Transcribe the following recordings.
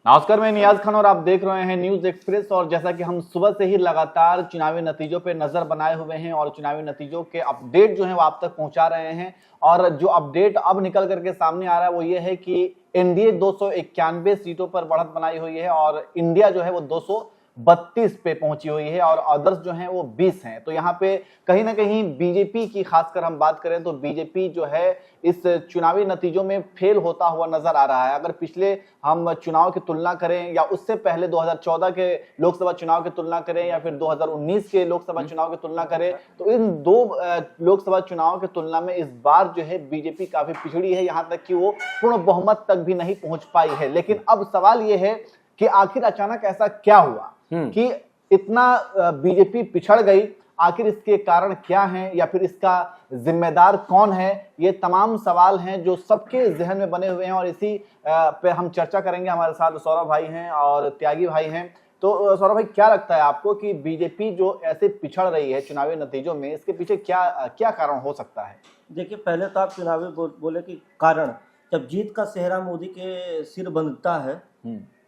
नमस्कार, मैं नियाज खान और आप देख रहे हैं न्यूज एक्सप्रेस। और जैसा कि हम सुबह से ही लगातार चुनावी नतीजों पे नजर बनाए हुए हैं और चुनावी नतीजों के अपडेट जो है वो आप तक पहुंचा रहे हैं। और जो अपडेट अब निकल करके सामने आ रहा है वो ये है कि एनडीए 291 सीटों पर बढ़त बनाई हुई है और इंडिया जो है वो 232 पे पहुंची हुई है और अदर्स जो हैं वो 20 हैं। तो यहाँ पे कहीं ना कहीं बीजेपी की खासकर हम बात करें तो बीजेपी जो है इस चुनावी नतीजों में फेल होता हुआ नजर आ रहा है। अगर पिछले हम चुनाव की तुलना करें या उससे पहले 2014 के लोकसभा चुनाव की तुलना करें या फिर 2019 के लोकसभा चुनाव की तुलना करें तो इन दो लोकसभा चुनाव की तुलना में इस बार जो है बीजेपी काफी पिछड़ी है, यहाँ तक कि वो पूर्ण बहुमत तक भी नहीं पहुंच पाई है। लेकिन अब सवाल ये है कि आखिर अचानक ऐसा क्या हुआ कि इतना बीजेपी पिछड़ गई, आखिर इसके कारण क्या हैं या फिर इसका जिम्मेदार कौन है? ये तमाम सवाल हैं जो सबके जहन में बने हुए हैं और इसी पे हम चर्चा करेंगे। हमारे साथ सौरभ भाई हैं और त्यागी भाई हैं। तो सौरभ भाई, क्या लगता है आपको कि बीजेपी जो ऐसे पिछड़ रही है चुनावी नतीजों में, इसके पीछे क्या क्या कारण हो सकता है? देखिए, पहले तो आप चुनावी बोले कि कारण, जब जीत का सेहरा मोदी के सिर बंधता है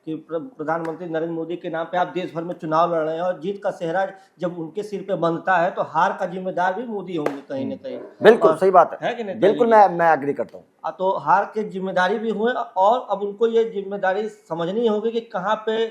कि प्रधानमंत्री नरेंद्र मोदी के नाम पे आप देश भर में चुनाव लड़ रहे हैं और जीत का सेहरा जब उनके सिर पे बंधता है तो हार का जिम्मेदार भी मोदी होंगे कहीं ना कहीं। बिल्कुल सही बात है कि नहीं? बिल्कुल मैं एग्री करता हूँ। तो हार के जिम्मेदारी भी हुए और अब उनको ये जिम्मेदारी समझनी होगी कि कहाँ पे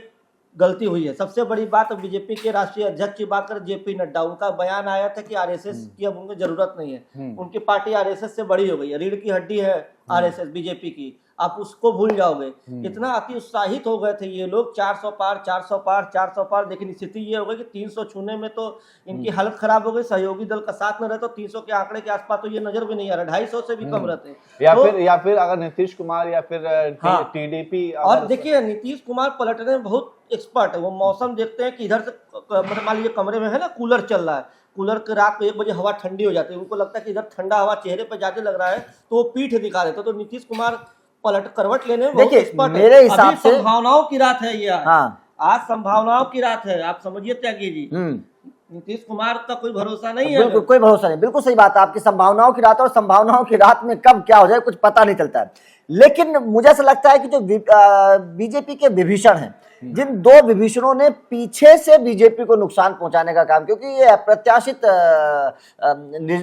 गलती हुई है। सबसे बड़ी बात बीजेपी के राष्ट्रीय अध्यक्ष की बात करें, जेपी नड्डा, उनका बयान आया था कि आरएसएस की अब उनको जरूरत नहीं है, उनकी पार्टी आरएसएस से बड़ी हो गई है, रीढ़ की हड्डी है आरएसएस बीजेपी की, आप उसको भूल जाओगे। इतना अति उत्साहित हो गए थे ये लोग, 400 पार 400 पार 400 पार। लेकिन स्थिति ये हो गई कि 300 छूने में तो इनकी हालत खराब हो गई। सहयोगी दल का साथ में रहे तो 300 के आंकड़े के आसपास तो ये नजर भी नहीं आ रहा, 250 से भी कम रहते या फिर अगर नीतीश कुमार या फिर टीडीपी। और देखिए, नीतीश कुमार पलटने में बहुत एक्सपर्ट है। वो मौसम देखते हैं कि इधर से मतलब मान लीजिए कमरे में है ना, कूलर चल रहा है, कूलर के रात को 1 बजे हवा ठंडी हो जाती है, उनको लगता है कि इधर ठंडा हवा चेहरे पे ज्यादा लग रहा है तो वो पीठ दिखा देते। तो नीतीश कुमार पलट करवट लेने में देखिए, मेरे हिसाब से संभावनाओं की रात है ये। हाँ, आज संभावनाओं की रात है, आप समझिए त्यागी जी। नीतीश कुमार का कोई भरोसा नहीं है, बिल्कुल कोई भरोसा नहीं। बिल्कुल सही बात है आपकी, संभावनाओं की रात, और संभावनाओं की रात में कब क्या हो जाए कुछ पता नहीं चलता है। लेकिन मुझे ऐसा लगता है कि जो बीजेपी के विभीषण हैं, जिन दो विभीषणों ने पीछे से बीजेपी को नुकसान पहुंचाने का काम, क्योंकि ये अप्रत्याशित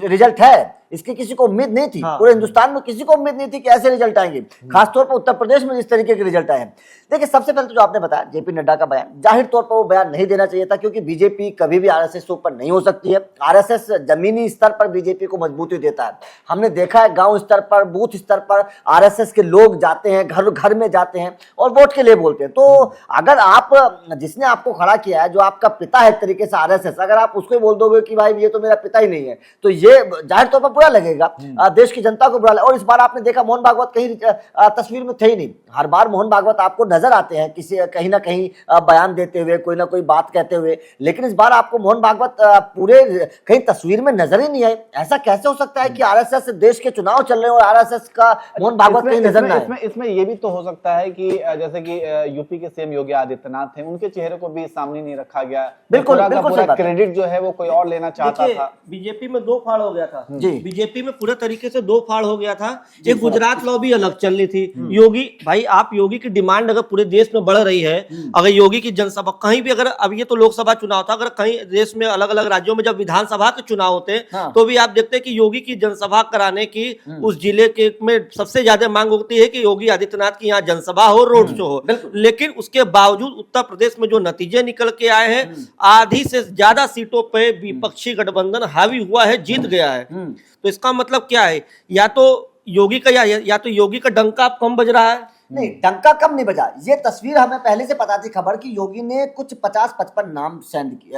रिजल्ट है, इसकी किसी को उम्मीद नहीं थी। पूरे हिंदुस्तान में किसी को उम्मीद नहीं थी कि ऐसे रिजल्ट आएंगे, खासतौर पर उत्तर प्रदेश में जिस तरीके के रिजल्ट आए हैं। देखिए, सबसे पहले तो जो आपने बताया जेपी नड्डा का बयान, जाहिर तौर पर वो बयान नहीं देना चाहिए था, क्योंकि बीजेपी कभी भी आरएसएस से ऊपर नहीं हो सकती है। आरएसएस जमीनी स्तर पर बीजेपी को मजबूती देता है। हमने देखा है गांव स्तर पर, बूथ स्तर पर आरएसएस के लोग जाते हैं, घर घर में जाते हैं और वोट के लिए बोलते हैं। तो अगर आप, जिसने आपको खड़ा किया है, जो आपका पिता है एक तरीके से आरएसएस, अगर आप उसको बोल दोगे कि भाई ये तो मेरा पिता ही नहीं है, तो ये जाहिर तौर पर बुरा लगेगा, देश की जनता को बुरा लगेगा। और इस बार आपने देखा मोहन भागवत कहीं तस्वीर में थे ही नहीं। हर बार मोहन भागवत आपको नजर आते हैं किसी कहीं ना कहीं बयान देते हुए, कोई ना कोई बात कहते हुए, लेकिन इस बार आपको मोहन भागवत पूरे कहीं तस्वीर में नजर ही नहीं आए। ऐसा कैसे हो सकता है कि आरएसएस देश के चुनाव चल रहे हैं और आरएसएस का मोहन भागवत कहीं नजर ना आए? इसमें ये भी तो हो सकता है कि जैसे कि यूपी के सीएम योगी आदित्यनाथ थे, उनके चेहरे को भी सामने नहीं रखा गया। बिल्कुल क्रेडिट जो है वो कोई और लेना चाहता था। बीजेपी में 2 फाड़ हो गया था जी, बीजेपी में पूरे तरीके से 2 फाड़ हो गया था। एक गुजरात लॉबी अलग चल रही थी। योगी भाई, आप योगी की डिमांड अगर पूरे देश में बढ़ रही है, अगर योगी की जनसभा कहीं भी, अगर अब ये तो लोकसभा चुनाव था, अगर कहीं देश में अलग अलग राज्यों में जब विधानसभा के चुनाव होते हैं तो भी आप देखते हैं कि योगी की जनसभा कराने की उस जिले के में सबसे ज्यादा मांग होती है कि योगी आदित्यनाथ की यहाँ जनसभा हो, रोड शो हो। लेकिन उसके बावजूद उत्तर प्रदेश में जो नतीजे निकल के आए हैं, आधी से ज्यादा सीटों पे विपक्षी गठबंधन हावी हुआ है, जीत गया है। तो इसका मतलब क्या है? या तो योगी का या तो योगी का डंका कम बज रहा है। नहीं, डंका कम नहीं बजा। ये तस्वीर हमें पहले से पता थी, खबर की योगी ने कुछ 50-55 नाम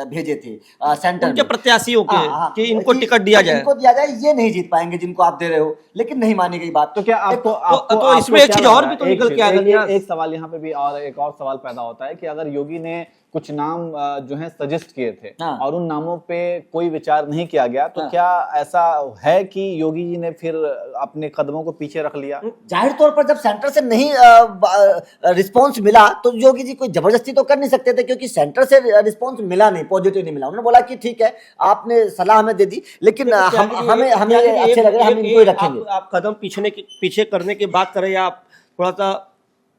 भेजे थे सेंटर उनके प्रत्याशियों के कि इनको टिकट दिया जाए, इनको दिया जाए, ये नहीं जीत पाएंगे जिनको आप दे रहे हो। लेकिन नहीं मानी गई बात। तो क्या आपको तो इसमें एक चीज और भी तो निकल के आ गई। एक सवाल यहाँ पे भी और एक और सवाल पैदा होता है कि अगर योगी ने कुछ नाम जो है सजेस्ट किए थे और उन नामों पे कोई विचार नहीं किया गया, तो क्या ऐसा है कि योगी जी ने फिर अपने कदमों को पीछे रख लिया? जाहिर तौर पर जब सेंटर से नहीं रिस्पांस मिला तो योगी जी कोई जबरदस्ती तो कर नहीं सकते थे, क्योंकि सेंटर से रिस्पांस मिला नहीं, पॉजिटिव नहीं मिला। उन्होंने बोला कि ठीक है, आपने सलाह हमें दे दी, लेकिन हमें अच्छे लग रहे, हम इनको ही रखेंगे। आप कदम पीछे करने की बात करें या आप थोड़ा सा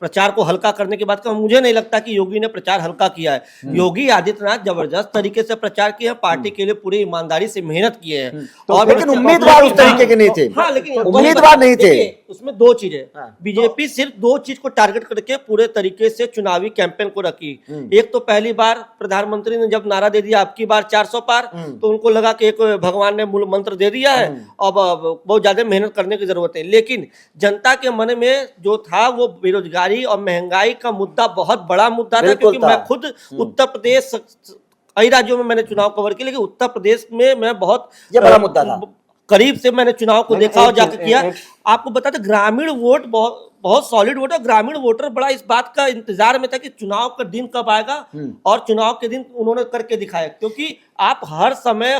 प्रचार को हल्का करने की बात कर, मुझे नहीं लगता कि योगी ने प्रचार हल्का किया है। योगी आदित्यनाथ जबरदस्त तरीके से प्रचार किया है, पार्टी के लिए पूरी ईमानदारी से मेहनत किए हैं। और लेकिन उम्मीदवार उस तरीके के नहीं थे। हाँ, लेकिन उम्मीदवार नहीं थे। उसमें दो चीजें, बीजेपी सिर्फ दो चीज को टारगेट करके पूरे तरीके से चुनावी कैंपेन को रखी। एक तो पहली बार प्रधानमंत्री ने जब नारा दे दिया अब की बार 400 पार, तो उनको लगा कि एक भगवान ने मूल मंत्र दे दिया है, अब बहुत ज्यादा मेहनत करने की जरूरत है। लेकिन जनता के मन में जो था वो बेरोजगारी और महंगाई का मुद्दा बहुत बड़ा मुद्दा था, क्योंकि मैं खुद उत्तर प्रदेश, कई राज्यों में मैंने चुनाव कवर किया, लेकिन उत्तर प्रदेश में मैं बहुत ये बड़ा मुद्दा था, करीब से मैंने चुनाव को देखा और जाकर किया। आपको बता दें, ग्रामीण वोट बहुत सॉलिड वोट है। ग्रामीण वोटर बड़ा इस बात का इंतजार में था कि चुनाव का दिन कब आएगा, और चुनाव के दिन उन्होंने करके दिखाया। क्योंकि आप हर समय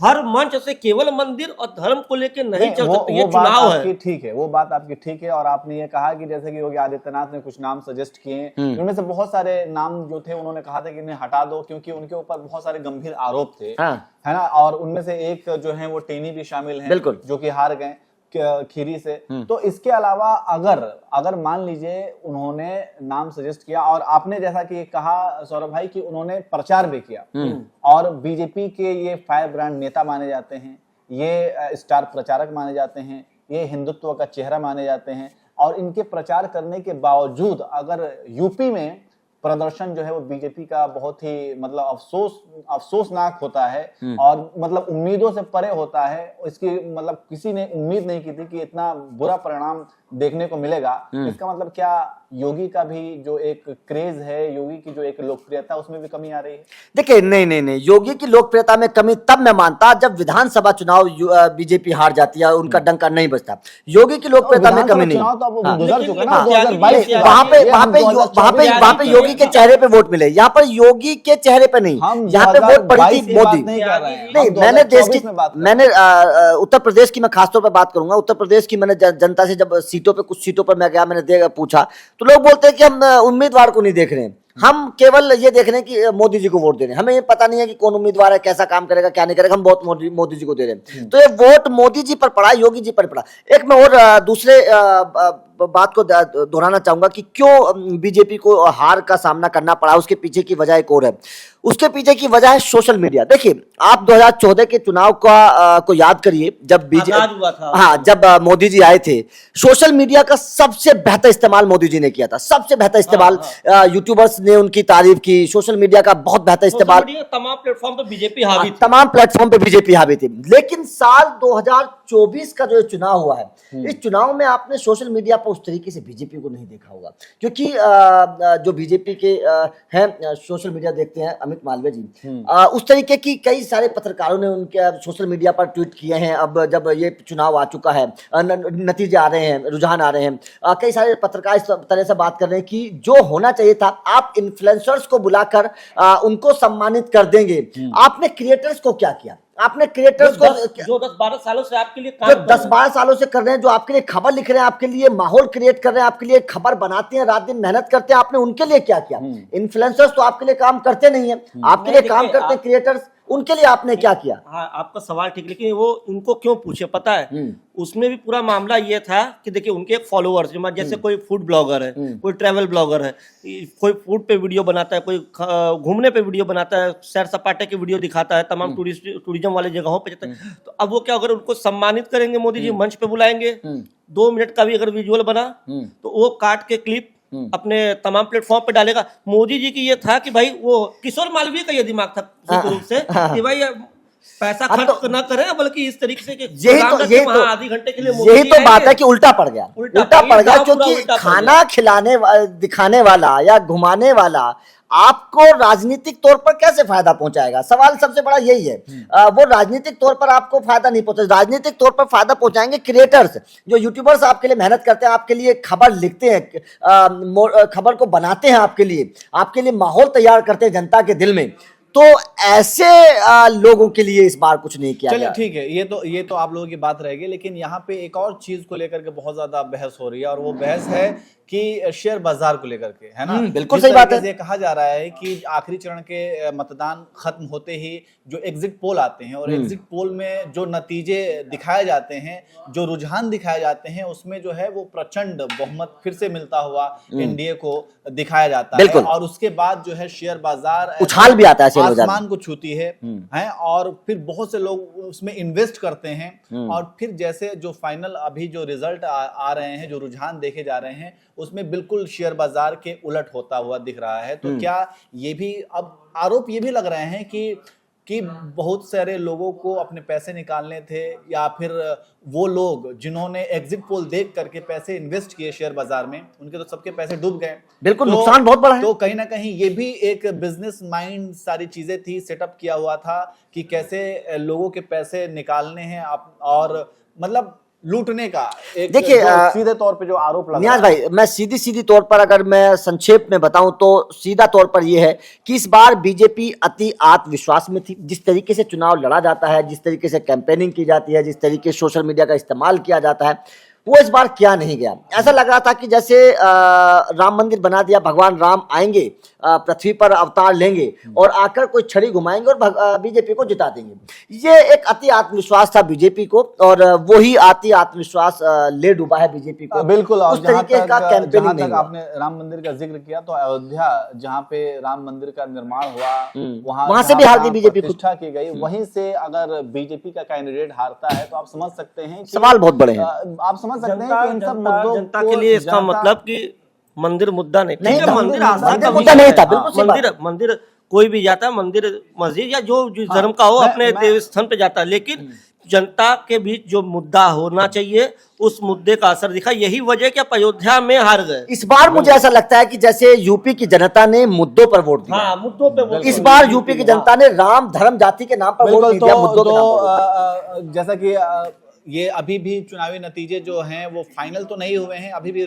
हर मंच से केवल मंदिर और धर्म को लेकर नहीं चल सकते, ये चुनाव है। ठीक है, वो बात आपकी ठीक है। और आपने ये कहा कि जैसे कि योगी आदित्यनाथ ने कुछ नाम सजेस्ट किए, उनमें से बहुत सारे नाम जो थे उन्होंने कहा था कि इन्हें हटा दो, क्योंकि उनके ऊपर बहुत सारे गंभीर आरोप थे, है ना। और उनमें से एक जो है वो टेनी भी शामिल है, जो कि हार गए खीरी से। तो इसके अलावा अगर मान लीजिए उन्होंने नाम सजेस्ट किया, और आपने जैसा कि कहा सौरभ भाई कि उन्होंने प्रचार भी किया, और बीजेपी के ये फायर ब्रांड नेता माने जाते हैं, ये स्टार प्रचारक माने जाते हैं, ये हिंदुत्व का चेहरा माने जाते हैं, और इनके प्रचार करने के बावजूद अगर यूपी में प्रदर्शन जो है वो बीजेपी का बहुत ही मतलब अफसोसनाक होता है, और मतलब उम्मीदों से परे होता है। इसकी मतलब किसी ने उम्मीद नहीं की थी कि इतना बुरा परिणाम देखने को मिलेगा। इसका मतलब क्या योगी का भी जो एक क्रेज है, योगी की जो एक लोकप्रियता, उसमें भी कमी आ रही है? देखिए, नहीं, योगी की लोकप्रियता में कमी तब मैं मानता जब विधानसभा चुनाव बीजेपी हार जाती है, उनका डंका नहीं बजता। योगी की लोकप्रियता में कमी नहीं। वहां पे योगी के चेहरे पे वोट मिले, यहाँ पर योगी के चेहरे पे नहीं, यहाँ पे वोट पड़ी थी मोदी। नहीं, मैंने उत्तर प्रदेश की मैं खासतौर पर बात करूंगा। उत्तर प्रदेश की मैंने जनता से जब कुछ सीटों पर मैं गया, मैंने पूछा, तो लोग बोलते हैं कि हम उम्मीदवार को नहीं देख रहे हैं, हम केवल ये देख रहे हैं कि मोदी जी को वोट दे रहे हैं, हमें ये पता नहीं है कि कौन उम्मीदवार है, कैसा काम करेगा, क्या नहीं करेगा, हम बहुत मोदी जी को दे रहे हैं। तो ये वोट मोदी जी पर पड़ा, योगी जी पर पड़ा। एक मैं और दूसरे बात को दोहराना चाहूंगा कि क्यों बीजेपी को हार का सामना करना पड़ा, उसके पीछे की वजह एक और है। उसके पीछे की वजह है सोशल मीडिया। देखिए, आप 2014 के चुनाव को याद करिए, जब जब मोदी जी आए थे, सोशल मीडिया का सबसे बेहतर इस्तेमाल मोदी जी ने किया था, सबसे बेहतर इस्तेमाल। यूट्यूबर्स ने उनकी तारीफ की, सोशल मीडिया का बहुत बेहतर इस्तेमाल। तमाम प्लेटफॉर्म पे बीजेपी हावी थी, तमाम प्लेटफॉर्म पे बीजेपी हावी थी। लेकिन साल 2024 का जो चुनाव हुआ है, इस चुनाव में आपने सोशल मीडिया पर उस तरीके से बीजेपी को नहीं देखा होगा, क्योंकि जो बीजेपी के हैं सोशल मीडिया देखते हैं, अमित मालवीय जी, उस तरीके की कई सारे पत्रकारों ने उनके सोशल मीडिया पर ट्वीट किए हैं। अब जब ये चुनाव आ चुका है, नतीजे आ रहे हैं, रुझान आ रहे हैं, कई सारे पत्रकार इस तरह से बात कर रहे हैं कि जो होना चाहिए था, आप इन्फ्लुएंसर्स को बुलाकर उनको सम्मानित कर देंगे, आपने क्रिएटर्स को क्या किया? आपने क्रिएटर्स को जो 10-12 सालों से आपके लिए काम 10-12 सालों से कर रहे हैं, जो आपके लिए खबर लिख रहे हैं, आपके लिए माहौल क्रिएट कर रहे हैं, आपके लिए खबर बनाते हैं, रात दिन मेहनत करते हैं, आपने उनके लिए क्या किया? इन्फ्लुएंसर्स तो आपके लिए काम करते नहीं है, आपके लिए काम करते हैं क्रिएटर्स, उनके लिए आपने क्या किया? हाँ, आपका सवाल ठीक, लेकिन वो उनको क्यों पूछे पता है? उसमें भी पूरा मामला ये था कि देखिए, उनके एक फॉलोअर्स, जैसे कोई फूड ब्लॉगर है, कोई ट्रैवल ब्लॉगर है, कोई फूड पे वीडियो बनाता है, कोई घूमने पे वीडियो बनाता है, सैर सपाटे की वीडियो दिखाता है, तमाम टूरिज्म वाले जगहों पे जाता है। तो अब वो क्या, अगर उनको सम्मानित करेंगे, मोदी जी मंच पे बुलाएंगे, 2 मिनट का भी अगर विजुअल बना तो वो काट के क्लिप अपने तमाम प्लेटफॉर्म पे डालेगा। मोदी जी की ये था कि भाई, वो किशोर मालवीय का ये दिमाग था रूप से कि भाई पैसा खर्च ना करें, बल्कि इस तरीके से आधे घंटे के लिए यही तो बात है कि उल्टा पड़ गया, क्योंकि खाना खिलाने दिखाने वाला या घुमाने वाला आपको राजनीतिक तौर पर कैसे फायदा पहुंचाएगा? सवाल सबसे बड़ा यही है। वो राजनीतिक तौर पर आपको फायदा नहीं पहुंचा, राजनीतिक तौर पर फायदा पहुंचाएंगे क्रिएटर्स, जो यूट्यूबर्स आपके लिए मेहनत करते हैं, आपके लिए खबर लिखते हैं, खबर को बनाते हैं, आपके लिए माहौल तैयार करते हैं जनता के दिल में। तो ऐसे लोगों के लिए इस बार कुछ नहीं किया गया। ठीक है, ये तो आप लोगों की बात रहेगी, लेकिन यहाँ पे एक और चीज को लेकर के बहुत ज्यादा बहस हो रही है, और वो बहस है कि शेयर बाजार को लेकर के, है ना? बिल्कुल जिस सही बात तरीके है। से कहा जा रहा है कि आखिरी चरण के मतदान खत्म होते ही जो एग्जिट पोल आते हैं और एग्जिट पोल में जो नतीजे दिखाए जाते हैं, जो रुझान दिखाए जाते हैं, उसमें जो है वो प्रचंड बहुमत फिर से मिलता हुआ एनडीए को दिखाया जाता है और उसके बाद जो है शेयर बाजार उछाल भी आता है शेयर बाजार में। आसमान को छूती है और फिर बहुत से लोग उसमें इन्वेस्ट करते हैं और फिर जैसे जो फाइनल अभी जो रिजल्ट आ रहे हैं, जो रुझान देखे जा रहे हैं, उसमें बिल्कुल शेयर बाजार के उलट होता हुआ दिख रहा है। तो क्या ये भी अब आरोप ये भी लग रहे हैं कि बहुत सारे लोगों को अपने पैसे निकालने थे या फिर वो लोग जिन्होंने एग्जिट पोल देख करके पैसे इन्वेस्ट किए शेयर बाजार में, उनके तो सबके पैसे डूब गए। बिल्कुल नुकसान बहुत बड़ा है। तो कहीं ना कहीं ये भी एक बिजनेस माइंड सारी चीजें थी, सेटअप किया हुआ था कि कैसे लोगों के पैसे निकालने हैं और मतलब लूटने का एक देखिए सीधे तौर पे जो आरोप लगा नियाज भाई, मैं सीधी तौर पर अगर मैं संक्षेप में बताऊं तो सीधा तौर पर यह है कि इस बार बीजेपी अति आत्मविश्वास में थी। जिस तरीके से चुनाव लड़ा जाता है, जिस तरीके से कैंपेनिंग की जाती है, जिस तरीके से सोशल मीडिया का इस्तेमाल किया जाता है, वो इस बार किया नहीं गया। ऐसा लग रहा था कि जैसे राम मंदिर बना दिया, भगवान राम आएंगे, पृथ्वी पर अवतार लेंगे और आकर कोई छड़ी घुमाएंगे और बीजेपी को जिता देंगे। ये एक अति आत्मविश्वास था बीजेपी को और वही अति आत्मविश्वास ले डूबा है बीजेपी को। बिल्कुल। और उस तरीके का कैंपेनिंग नहीं हुआ। आपने राम मंदिर का जिक्र किया तो अयोध्या जहाँ पे राम मंदिर का निर्माण हुआ, वहां से भी हार गई बीजेपी, प्रतिष्ठा की गई। वहीं से अगर बीजेपी का कैंडिडेट हारता है तो आप समझ सकते हैं कि सवाल बहुत बड़े हैं। आप समझ सकते हैं कि इन सब मुद्दों जनता के लिए इसका मतलब कि मंदिर मुद्दा नहीं नहीं था। था, मंदिर आस्था का मुद्दा नहीं था, बिल्कुल सही बात है। मंदिर कोई भी जाता है, मंदिर मस्जिद या जो धर्म का हो अपने देव स्थान पे जाता है, लेकिन जनता के बीच जो मुद्दा होना चाहिए उस मुद्दे का असर दिखा। यही वजह कि आप अयोध्या में हार गए। इस बार मुझे ऐसा लगता है कि जैसे यूपी की जनता ने मुद्दों पर वोट दिया, हाँ, मुद्दों पे वोट इस बार यूपी की जनता ने राम धर्म जाति के नाम पर वोट नहीं दिया, मुद्दों के नाम पर वोट दिया। जैसा कि ये अभी भी चुनावी नतीजे जो हैं वो फाइनल तो नहीं हुए हैं, अभी भी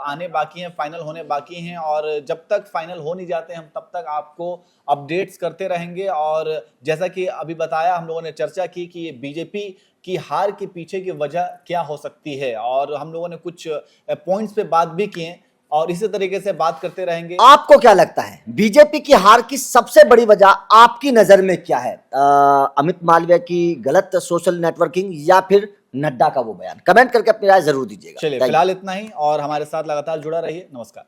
आने बाकी हैं, फाइनल होने बाकी हैं और जब तक फाइनल हो नहीं जाते हम तब तक आपको अपडेट्स करते रहेंगे। और जैसा कि अभी बताया, हम लोगों ने चर्चा की कि ये बीजेपी की हार के पीछे की वजह क्या हो सकती है और हम लोगों ने कुछ पॉइंट्स पे बात भी किए और इसी तरीके से बात करते रहेंगे। आपको क्या लगता है बीजेपी की हार की सबसे बड़ी वजह आपकी नजर में क्या है? अमित मालवीय की गलत सोशल नेटवर्किंग या फिर नड्डा का वो बयान? कमेंट करके अपनी राय जरूर दीजिएगा। चलिए फिलहाल इतना ही और हमारे साथ लगातार जुड़ा रहिए। नमस्कार।